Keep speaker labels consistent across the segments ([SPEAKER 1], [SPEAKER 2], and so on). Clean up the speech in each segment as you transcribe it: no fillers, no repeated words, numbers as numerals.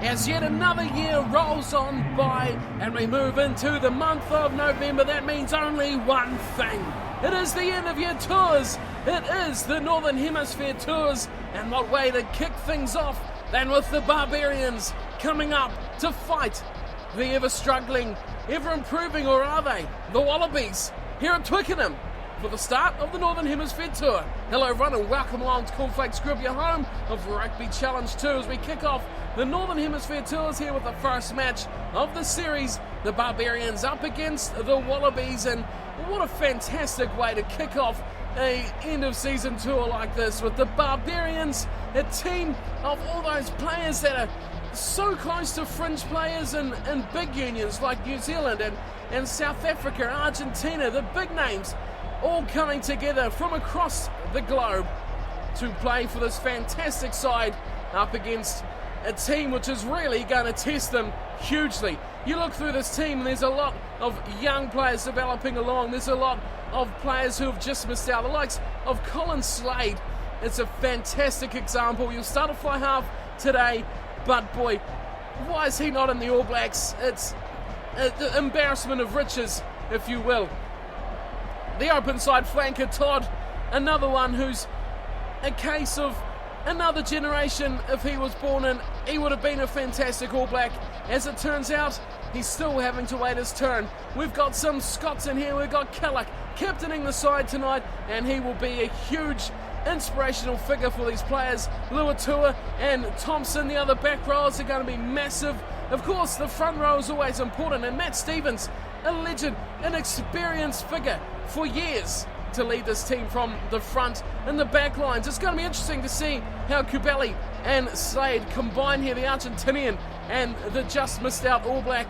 [SPEAKER 1] as yet another year rolls on by and we move into the month of November. That means only one thing. It is the end of year tours. It is the Northern Hemisphere tours, and what way to kick things off than with the Barbarians coming up to fight the ever struggling, ever improving, or are they, the Wallabies here at Twickenham for the start of the Northern Hemisphere Tour. Hello everyone and welcome along to Cornflakes Group, your home of Rugby Challenge 2, as we kick off the Northern Hemisphere Tours here with the first match of the series, the Barbarians up against the Wallabies. And what a fantastic way to kick off a end of season tour like this, with the Barbarians, a team of all those players that are so close to fringe players in big unions like New Zealand and South Africa, Argentina, the big names all coming together from across the globe to play for this fantastic side up against a team which is really going to test them hugely. You look through this team and there's a lot of young players developing along. There's a lot of players who have just missed out. The likes of Colin Slade, it's a fantastic example. You'll start a fly half today, but boy, why is he not in the All Blacks? It's the embarrassment of riches, if you will. The open side flanker Todd, another one who's a case of another generation. If he was born in, he would have been a fantastic All Black. As it turns out, he's still having to wait his turn. We've got some Scots in here. We've got Killick captaining the side tonight, and he will be a huge inspirational figure for these players. Luatua and Thompson, the other back rows, are going to be massive. Of course, the front row is always important, and Matt Stevens, a legend, an experienced figure for years to lead this team from the front and the back lines. It's going to be interesting to see how Kubeli and Slade combine here, the Argentinian and the just missed out All Black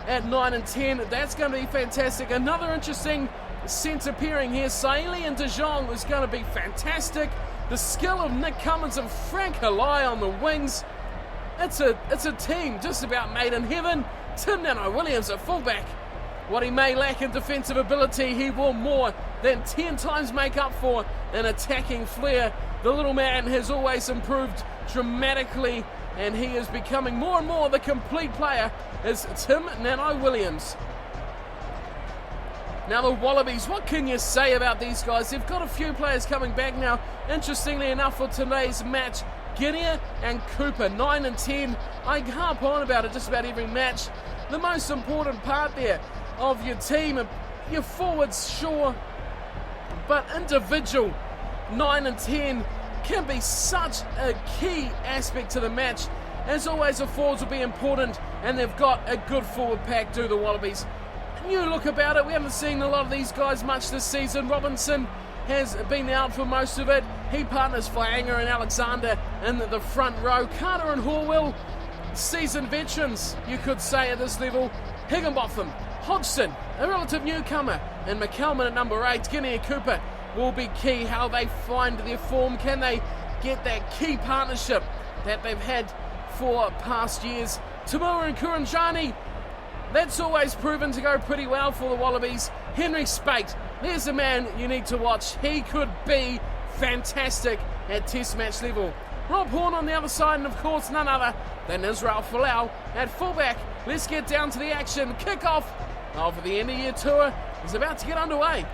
[SPEAKER 1] at 9 and 10. That's going to be fantastic. Another interesting centre pairing here, Saili and De Jong, is going to be fantastic. The skill of Nick Cummins and Frank Halai on the wings. It's a team just about made in heaven. Tim Nano-Williams at fullback. What he may lack in defensive ability, he will more than 10 times make up for in attacking flair. The little man has always improved dramatically, and he is becoming more and more the complete player is Tim Nano-Williams. Now the Wallabies, what can you say about these guys? They've got a few players coming back now. Interestingly enough, for today's match, Guinea and Cooper, 9 and 10. I harp on about it just about every match. The most important part there of your team, your forwards, sure, but individual 9 and 10 can be such a key aspect to the match. As always, the forwards will be important, and they've got a good forward pack, do the Wallabies. New look about it, we haven't seen a lot of these guys much this season. Robinson has been out for most of it. He partners Flanger and Alexander in the front row. Carter and Horwell, seasoned veterans, you could say, at this level. Higginbotham, Hodgson, a relative newcomer, and McCalman at number 8. Guinea and Cooper will be key. How they find their form, can they get that key partnership that they've had for past years? Tamura and Kuranjani, that's always proven to go pretty well for the Wallabies. Henry Spate, there's a man you need to watch. He could be fantastic at test match level. Rob Horn on the other side, and of course none other than Israel Folau at fullback. Let's get down to the action. Kickoff of the end of year tour is about to get underway.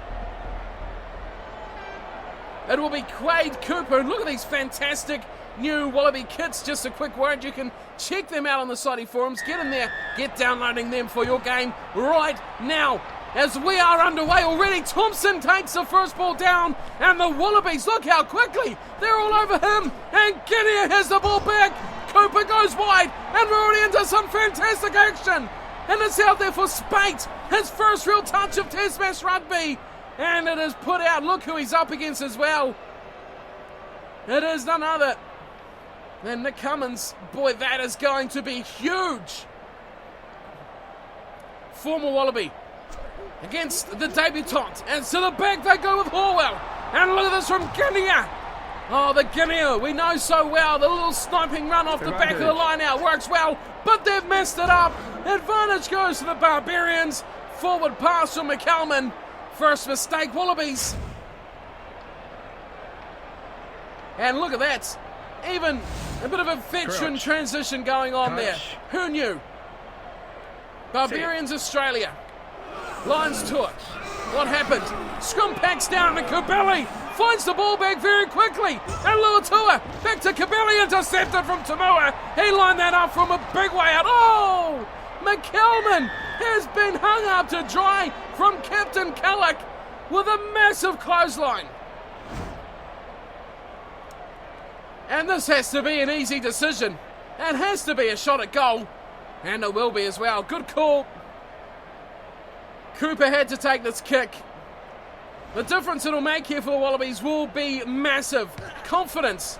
[SPEAKER 1] It will be Quade Cooper, and look at these fantastic new Wallaby kits. Just a quick word, you can check them out on the Soddy forums. Get in there, get downloading them for your game right now. As we are underway already, Thompson takes the first ball down, and the Wallabies, look how quickly they're all over him, and Guinea has the ball back. Cooper goes wide, and we're already into some fantastic action, and it's out there for Spate, his first real touch of Test Match Rugby, and it is put out. Look who he's up against as well. It is none other than Nick Cummins. Boy, that is going to be huge. Former Wallaby against the debutant, and to the back they go with Horwell, and look at this from Guinea. Oh, the Guinea we know so well. The little sniping run off the back of the line out works well, but they've messed it up. Advantage goes to the Barbarians. Forward pass from McCalman. First mistake, Wallabies. And look at that. Even A bit of a veteran transition going on there. Who knew? Barbarians, Australia. Lions to it. What happened? Scrum packs down to Kabeli. Finds the ball back very quickly. And Luatua back to Kabeli, intercepted from Tamua. He lined that up from a big way out. Oh! McKelman has been hung up to dry from Captain Kallick with a massive clothesline. And this has to be an easy decision. It has to be a shot at goal. And it will be as well. Good call. Cooper had to take this kick. The difference it'll make here for the Wallabies will be massive. Confidence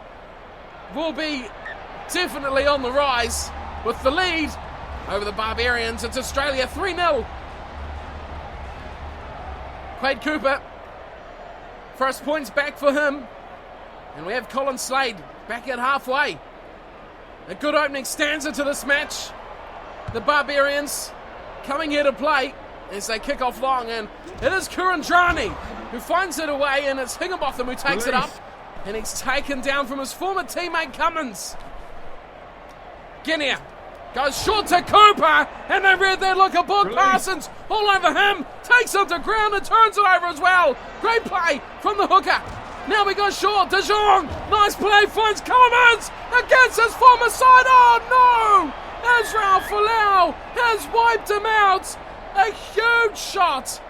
[SPEAKER 1] will be definitely on the rise with the lead over the Barbarians. It's Australia 3-0. Quade Cooper. First points back for him. And we have Colin Slade back at halfway. A good opening stanza to this match. The Barbarians coming here to play as they kick off long, and it is Kurandrani who finds it away, and it's Higginbotham who takes it up, and he's taken down from his former teammate Cummins. Guinea goes short to Cooper, and they read that look at Bob Parsons all over him, takes him to ground and turns it over as well. Great play from the hooker. Now we go short. De Jong, nice play, finds Cummins against his former side. Oh no! Israel Folau has wiped him out. A huge shot.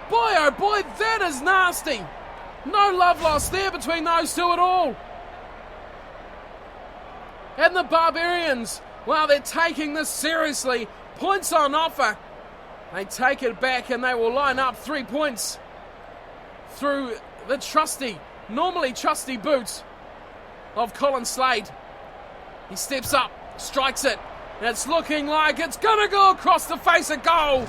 [SPEAKER 1] Boy, oh boy, that is nasty. No love lost there between those two at all. And the Barbarians, well, they're taking this seriously. Points on offer. They take it back and they will line up 3 points through the normally trusty boot of Colin Slade. He steps up, strikes it. And it's looking like it's going to go across the face of goal.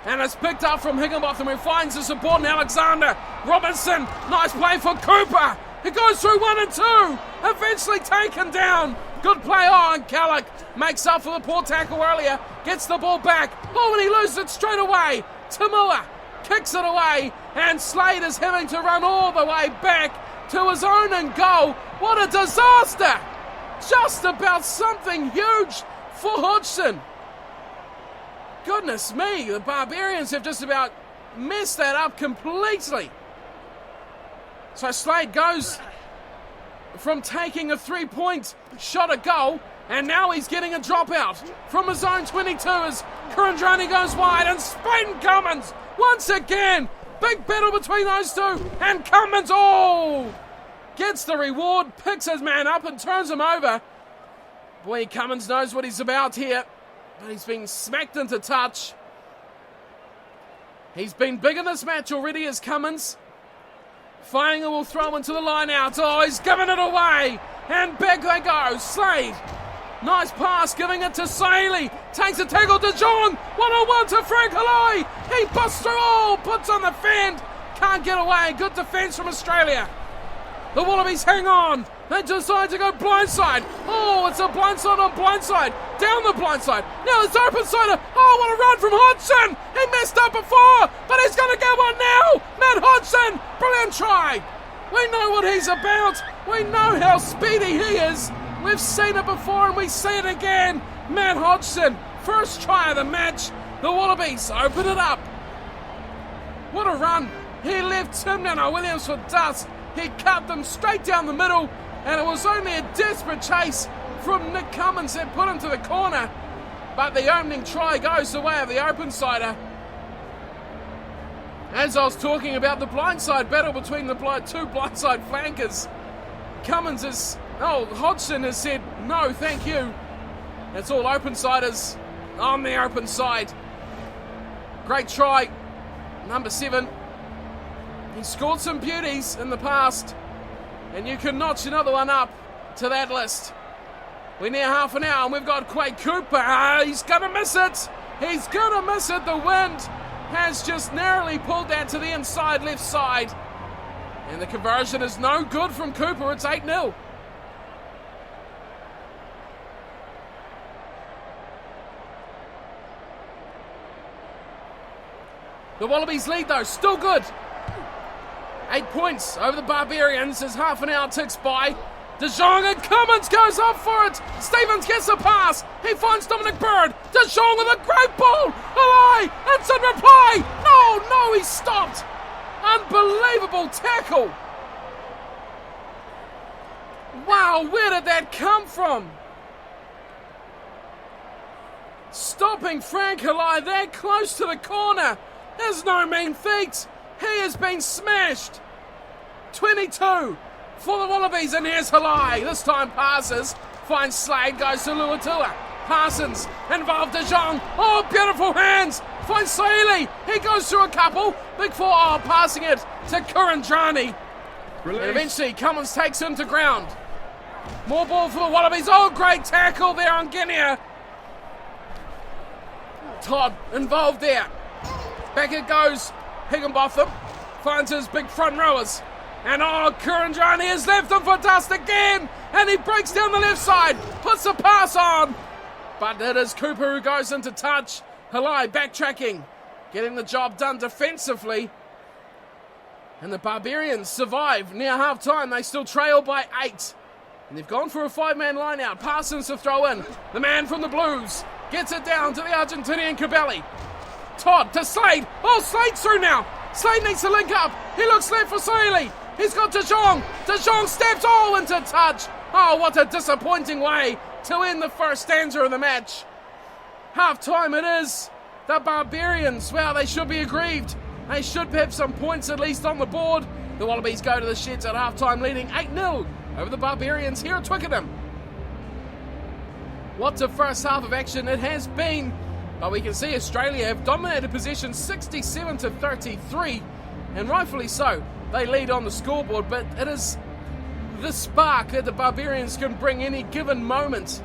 [SPEAKER 1] And it's picked up from Higginbotham, who finds the support in Alexander. Robinson, nice play for Cooper. He goes through 1 and 2. Eventually taken down. Good play on. Kallick makes up for the poor tackle earlier. Gets the ball back. Oh, and he loses it straight away. Tamua kicks it away. And Slade is having to run all the way back to his own end goal. What a disaster. Just about something huge for Hodgson. Goodness me, the Barbarians have just about messed that up completely. So Slade goes from taking a 3-point shot at goal, and now he's getting a dropout from his own 22 as Kurandrani goes wide, and Spain Cummins once again. Big battle between those two, and Cummins gets the reward, picks his man up and turns him over. Boy, Cummins knows what he's about here. But he's been smacked into touch. He's been big in this match already as Cummins. Finding will throw into the line out. Oh, he's giving it away. And back they go. Slade. Nice pass, giving it to Saley. Takes a tackle to John. 1-on-1 to Frank Haloi. He busts through. Puts on the fend. Can't get away. Good defence from Australia. The Wallabies hang on. They decide to go blindside. Oh, it's a blindside on blindside. Down the blindside. Now it's open side. Oh, what a run from Hodgson. He messed up before, but he's going to get one now. Matt Hodgson. Brilliant try. We know what he's about. We know how speedy he is. We've seen it before and we see it again. Matt Hodgson. First try of the match. The Wallabies open it up. What a run. He left Timnana Williams for dust. He cut them straight down the middle, and it was only a desperate chase from Nick Cummins that put him to the corner. But the opening try goes the way of the open-sider. As I was talking about the blindside battle between the two blindside flankers, Hodgson has said, no, thank you. It's all open-siders on the open side. Great try, number 7. He scored some beauties in the past, and you can notch another one up to that list. We're near half an hour, and we've got Quade Cooper. He's going to miss it. He's going to miss it. The wind has just narrowly pulled that to the inside left side. And the conversion is no good from Cooper. It's 8-0. The Wallabies lead, though, still good. 8 points over the Barbarians as half an hour ticks by. De Jong and Cummins goes up for it. Stevens gets a pass. He finds Dominic Bird. De Jong with a great ball. Alive. Instant reply. No, he stopped. Unbelievable tackle. Wow, where did that come from? Stopping Frank Halai that close to the corner is no mean feat. He has been smashed. 22 for the Wallabies, and here's Halai. This time passes, finds Slade, goes to Luatua. Parsons involved De Jong. Oh, beautiful hands. Finds Saili. He goes through a couple. Big four, passing it to Kurandrani. And eventually Cummins takes him to ground. More ball for the Wallabies. Oh, great tackle there on Guinea. Todd involved there. Back it goes. Higginbotham finds his big front rowers. And Kurandrani has left him for dust again. And he breaks down the left side. Puts the pass on. But it is Cooper who goes into touch. Halai backtracking. Getting the job done defensively. And the Barbarians survive near half-time. They still trail by 8. And they've gone for a 5-man line-out. Parsons to throw in. The man from the Blues gets it down to the Argentinian Cabelli. Todd to Slade. Oh, Slade's through now. Slade needs to link up. He looks left for Saili. He's got De Jong. De Jong steps into touch. Oh, what a disappointing way to end the first stanza of the match. Half-time it is. The Barbarians, well, they should be aggrieved. They should have some points at least on the board. The Wallabies go to the sheds at half-time, leading 8-0 over the Barbarians here at Twickenham. What a first half of action it has been. But we can see Australia have dominated possession 67-33, and rightfully so. They lead on the scoreboard, but it is the spark that the Barbarians can bring any given moment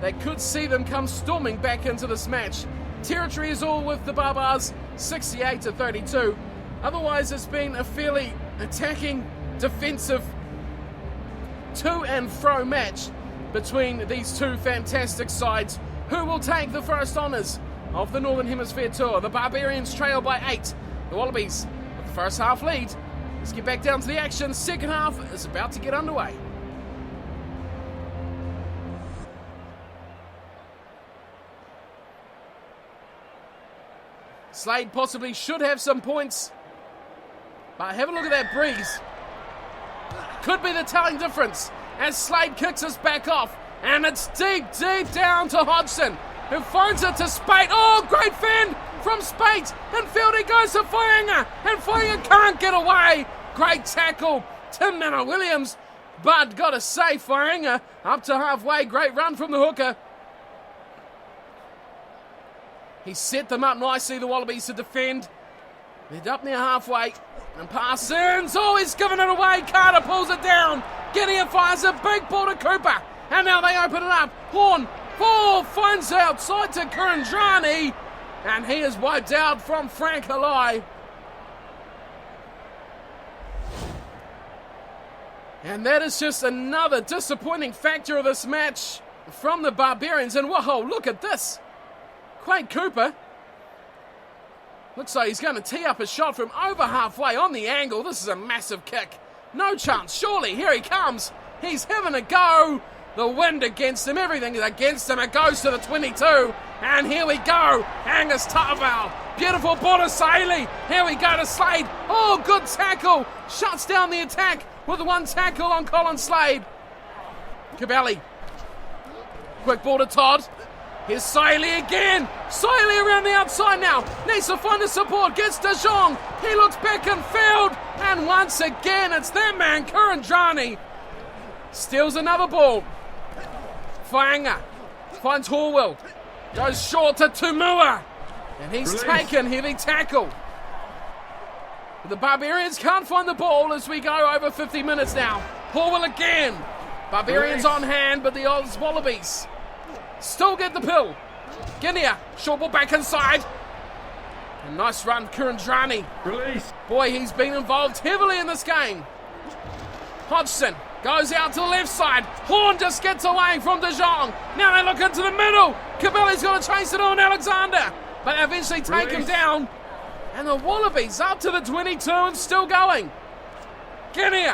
[SPEAKER 1] that could see them come storming back into this match. Territory is all with the Barbars, 68-32. Otherwise, it's been a fairly attacking, defensive, to and fro match between these two fantastic sides. Who will take the first honours of the Northern Hemisphere Tour? The Barbarians trail by 8. The Wallabies with the first half lead. Let's get back down to the action. Second half is about to get underway. Slade possibly should have some points. But have a look at that breeze. Could be the telling difference as Slade kicks us back off. And it's deep down to Hodgson, who finds it to Spate. Oh, great fend from Spate. In field he goes to Whainga, and Whainga can't get away. Great tackle, Tim Nana-Williams. But got to say, Whainga up to halfway. Great run from the hooker. He set them up nicely, the Wallabies, to defend. They're up near halfway. And Parsons, oh, he's given it away. Carter pulls it down. Gideon fires a big ball to Cooper. And now they open it up. Horn, ball finds outside to Kurandrani. And he is wiped out from Frank Halai. And that is just another disappointing factor of this match from the Barbarians. And whoa, look at this. Quade Cooper looks like he's going to tee up a shot from over halfway on the angle. This is a massive kick. No chance, surely. Here he comes. He's having a go. The wind against him, everything is against him. It goes to the 22. And here we go. Angus Tarval. Beautiful ball to Saili. Here we go to Slade. Oh, good tackle. Shuts down the attack with one tackle on Colin Slade. Cabelli. Quick ball to Todd. Here's Saili again. Saili around the outside now. Needs to find the support. Gets De Jong. He looks back in field. And once again, it's that man, Kurandrani. Steals another ball. Whainga finds Horwell. Goes short to Tumua. And he's taken heavy tackle. The Barbarians can't find the ball as we go over 50 minutes now. Horwell again. Barbarians on hand, but the Oz Wallabies still get the pill. Guinea, short ball back inside. A nice run, Kurandrani.
[SPEAKER 2] Release.
[SPEAKER 1] Boy, he's been involved heavily in this game. Hodgson goes out to the left side. Horn just gets away from De Jong. Now they look into the middle. Cabelli's going to chase it on Alexander. But eventually take him down. And the Wallabies up to the 22 and still going. Guinea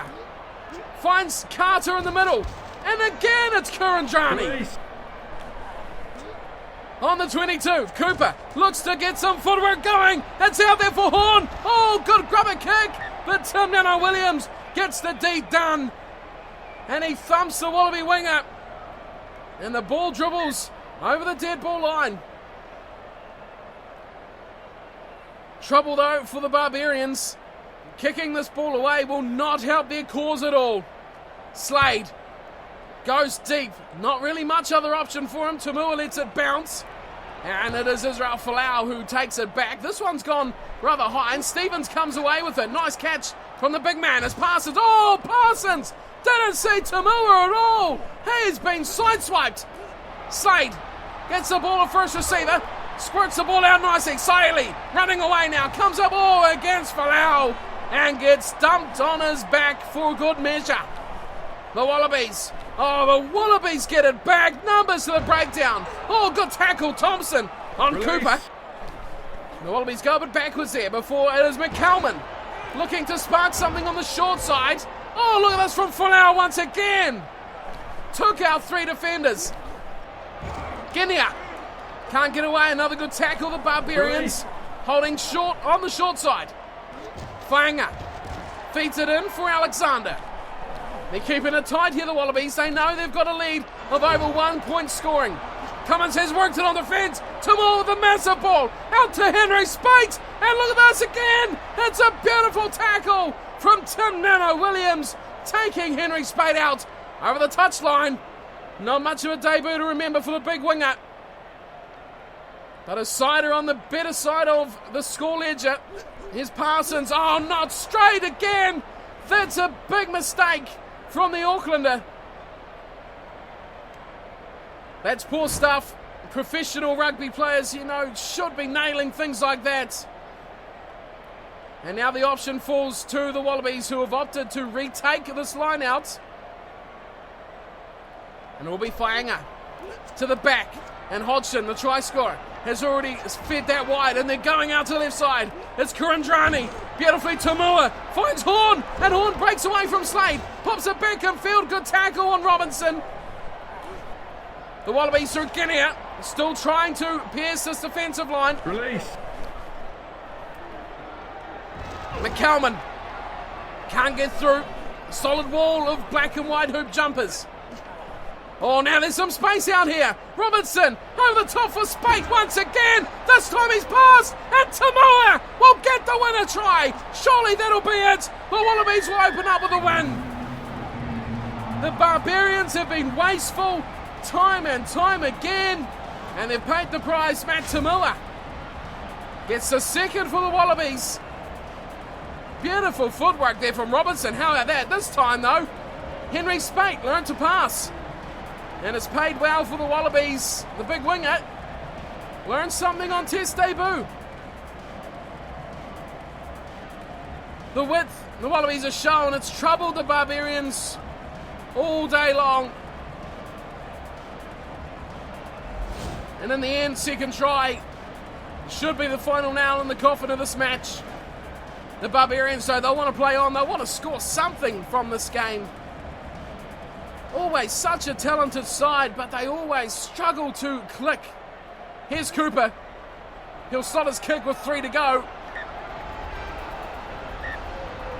[SPEAKER 1] Finds Carter in the middle. And again it's Kurandrani. On the 22, Cooper looks to get some footwork going. It's out there for Horn. Oh, good grubber kick. But Tim Nano-Williams gets the deed done. And he thumps the Wallaby winger. And the ball dribbles over the dead ball line. Trouble though for the Barbarians. Kicking this ball away will not help their cause at all. Slade goes deep. Not really much other option for him. Tamua lets it bounce. And it is Israel Folau who takes it back. This one's gone rather high. And Stevens comes away with it. Nice catch from the big man as Parsons. Oh, Parsons! Didn't see Tamua at all. He's been sideswiped. Slade gets the ball to first receiver. Squirts the ball out nicely. Saili running away now. Comes up against Folau. And gets dumped on his back for good measure. The Wallabies. Oh, the Wallabies get it back. Numbers to the breakdown. Oh, good tackle, Thompson on Release. Cooper. The Wallabies go a bit backwards there before it is McCalman looking to spark something on the short side. Oh, look at this from Folau once again. Took out 3 defenders. Guinea can't get away. Another good tackle. The Barbarians holding short on the short side. Fainga feeds it in for Alexander. They're keeping it tight here, the Wallabies. They know they've got a lead of over 1 point scoring. Cummins has worked it on the fence. Tamua with a massive ball. Out to Henry Spate. And look at this again. It's a beautiful tackle from Tim Nano-Williams. Taking Henry Spate out over the touchline. Not much of a debut to remember for the big winger. But a sider on the better side of the score ledger. Here's Parsons. Oh, not straight again. That's a big mistake from the Aucklander. That's poor stuff. Professional rugby players, should be nailing things like that. And now the option falls to the Wallabies, who have opted to retake this line out. And it will be Fainga to the back. And Hodgson, the try scorer, has already fed that wide, and they're going out to the left side. It's Kurandrani. Beautifully, Tamua finds Horn, and Horn breaks away from Slade. Pops it back in field. Good tackle on Robinson. The Wallabies through Guinea, still trying to pierce this defensive line.
[SPEAKER 2] Release.
[SPEAKER 1] McCalman can't get through. Solid wall of black and white hoop jumpers. Oh, now there's some space out here. Robinson over the top for Spate once again. This time he's passed, and Tamua will get the winner try. Surely that'll be it. The Wallabies will open up with a win. The Barbarians have been wasteful time and time again, and they've paid the price. Matt Tamua gets the second for the Wallabies. Beautiful footwork there from Robinson. How about that? This time, though, Henry Spate learned to pass. And it's paid well for the Wallabies. The big winger learned something on test debut. The width the Wallabies are shown, it's troubled the Barbarians all day long. And in the end, second try should be the final nail in the coffin of this match. The Barbarians, though, they'll want to play on. They'll want to score something from this game. Always such a talented side, but they always struggle to click. Here's Cooper. He'll slot his kick with 3 to go.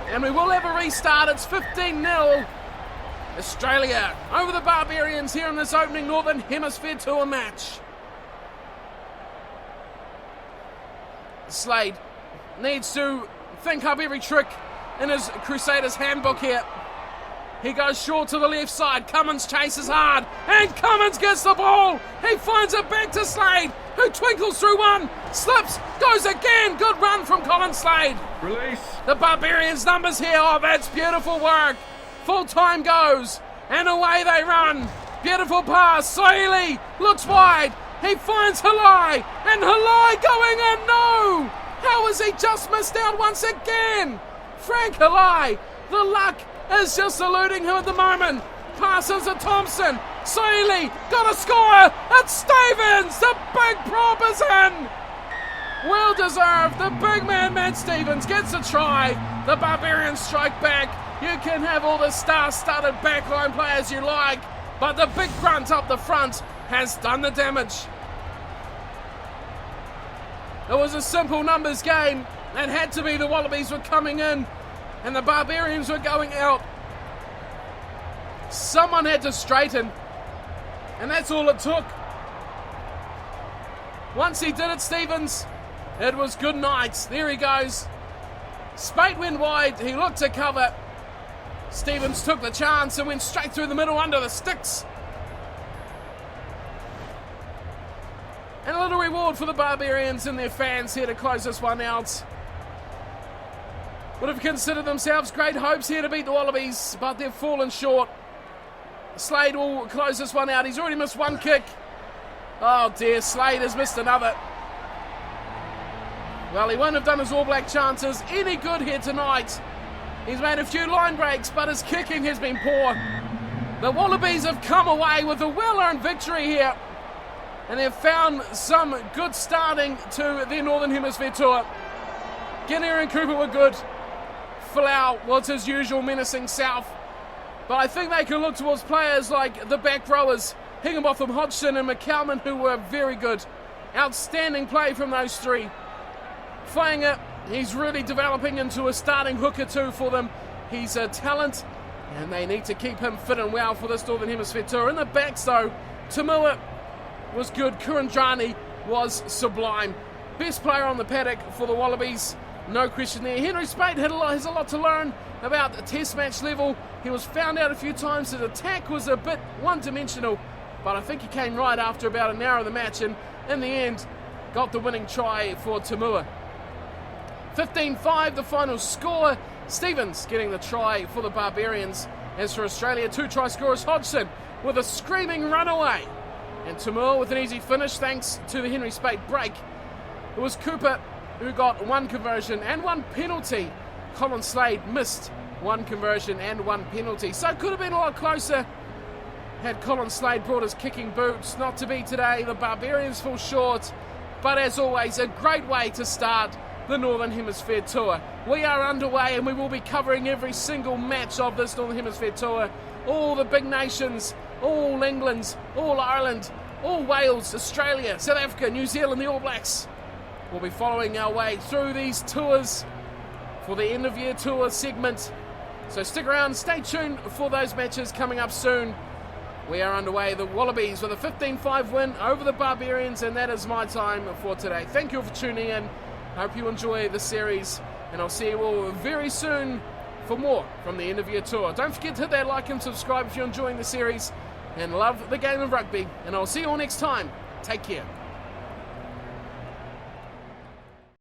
[SPEAKER 1] And we will have a restart. It's 15-0. Australia over the Barbarians here in this opening Northern Hemisphere Tour match. Slade needs to think up every trick in his Crusaders handbook here. He goes short to the left side. Cummins chases hard. And Cummins gets the ball. He finds it back to Slade, who twinkles through one. Slips. Goes again. Good run from Colin Slade.
[SPEAKER 2] Release.
[SPEAKER 1] The Barbarians numbers here. Oh, that's beautiful work. Full time goes. And away they run. Beautiful pass. Saili looks wide. He finds Halai. And Halai going in. No. How has he just missed out once again? Frank Halai. The luck is just eluding him at the moment. Passes to Thompson. Saili got a score. It's Stevens. The big prop is in. Well deserved. The big man, Matt Stevens, gets a try. The Barbarians strike back. You can have all the star-studded backline players you like, but the big grunt up the front has done the damage. It was a simple numbers game. It had to be. The Wallabies were coming in and the Barbarians were going out. Someone had to straighten, and that's all it took. Once he did it, Stevens, it was good night. There he goes. Spate went wide. He looked to cover. Stevens took the chance and went straight through the middle under the sticks. And a little reward for the Barbarians and their fans here to close this one out. Would have considered themselves great hopes here to beat the Wallabies, but they've fallen short. Slade will close this one out. He's already missed one kick. Oh dear, Slade has missed another. Well, he won't have done his All Black chances any good here tonight. He's made a few line breaks, but his kicking has been poor. The Wallabies have come away with a well-earned victory here, and they've found some good starting to their Northern Hemisphere tour. Guinea and Cooper were good. Folau was his usual menacing south. But I think they can look towards players like the back rowers, Higginbotham, Hodgson and McCalman, who were very good. Outstanding play from those three. Whainga, he's really developing into a starting hooker too for them. He's a talent, and they need to keep him fit and well for this Northern Hemisphere tour. In the backs though, Tamua was good. Kurandrani was sublime. Best player on the paddock for the Wallabies, no question there. Henry Spate has a lot to learn about the test match level. He was found out a few times. His attack was a bit one-dimensional, but I think he came right after about an hour of the match, and in the end got the winning try for Tamua. 15-5 the final score. Stevens getting the try for the Barbarians. As for Australia, 2 try scorers, Hodgson with a screaming runaway, and Tamua with an easy finish thanks to the Henry Spate break. It was Cooper who got 1 conversion and 1 penalty. Colin Slade missed 1 conversion and 1 penalty. So it could have been a lot closer had Colin Slade brought his kicking boots. Not to be today. The Barbarians fall short. But as always, a great way to start the Northern Hemisphere tour. We are underway and we will be covering every single match of this Northern Hemisphere tour. All the big nations, all England, all Ireland, all Wales, Australia, South Africa, New Zealand, the All Blacks. We'll be following our way through these tours for the end of year tour segment. So stick around, stay tuned for those matches coming up soon. We are underway. The Wallabies with a 15-5 win over the Barbarians, and that is my time for today. Thank you all for tuning in. Hope you enjoy the series, and I'll see you all very soon for more from the end of year tour. Don't forget to hit that like and subscribe if you're enjoying the series and love the game of rugby, and I'll see you all next time. Take care.